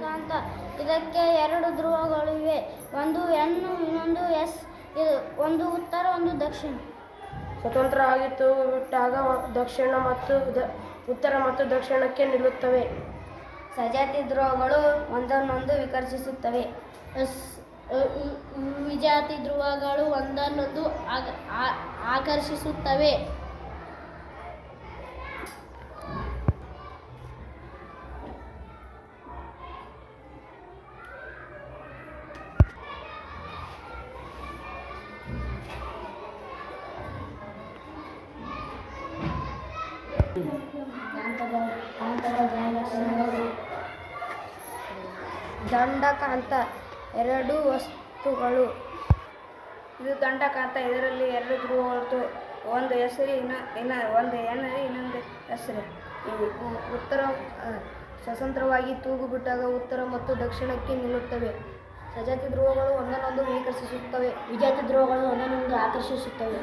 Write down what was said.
ಕಾಂತ. ಇದಕ್ಕೆ ಎರಡು ಧ್ರುವಗಳಿವೆ, ಒಂದು ಎನ್ ಇನ್ನೊಂದು ಎಸ್. ಒಂದು ಉತ್ತರ ಒಂದು ದಕ್ಷಿಣ. ಸ್ವತಂತ್ರವಾಗಿ ತೂಗು ಬಿಟ್ಟಾಗ ಉತ್ತರ ಮತ್ತು ದಕ್ಷಿಣಕ್ಕೆ ನಿಲ್ಲುತ್ತವೆ. ಸಜಾತಿ ಧ್ರುವಗಳು ಒಂದನ್ನೊಂದು ವಿಕರ್ಷಿಸುತ್ತವೆ. ವಿಜಾತಿ ಧ್ರುವಗಳು ಒಂದನ್ನೊಂದು ಆಕರ್ಷಿಸುತ್ತವೆ. ದಂಡಕಾಂತ ಎರಡು ವಸ್ತುಗಳು. ಇದು ದಂಡಕಾಂತ. ಇದರಲ್ಲಿ ಎರಡು ಧ್ರುವಗಳು, ಒಂದು ಹೆಸರು ಒಂದು ಎನ್ ಇನ್ನೊಂದು ಹೆಸರು. ಉತ್ತರ ಸ್ವತಂತ್ರವಾಗಿ ತೂಗು ಬಿಟ್ಟಾಗ ಉತ್ತರ ಮತ್ತು ದಕ್ಷಿಣಕ್ಕೆ ನಿಲ್ಲುತ್ತವೆ. ಸಜಾತಿ ಧ್ರುವಗಳು ಒಂದನ್ನೊಂದು ವಿಕರ್ಷಿಸುತ್ತವೆ. ವಿಜಾತಿ ಧ್ರುವಗಳು ಒಂದನ್ನೊಂದು ಆಕರ್ಷಿಸುತ್ತವೆ.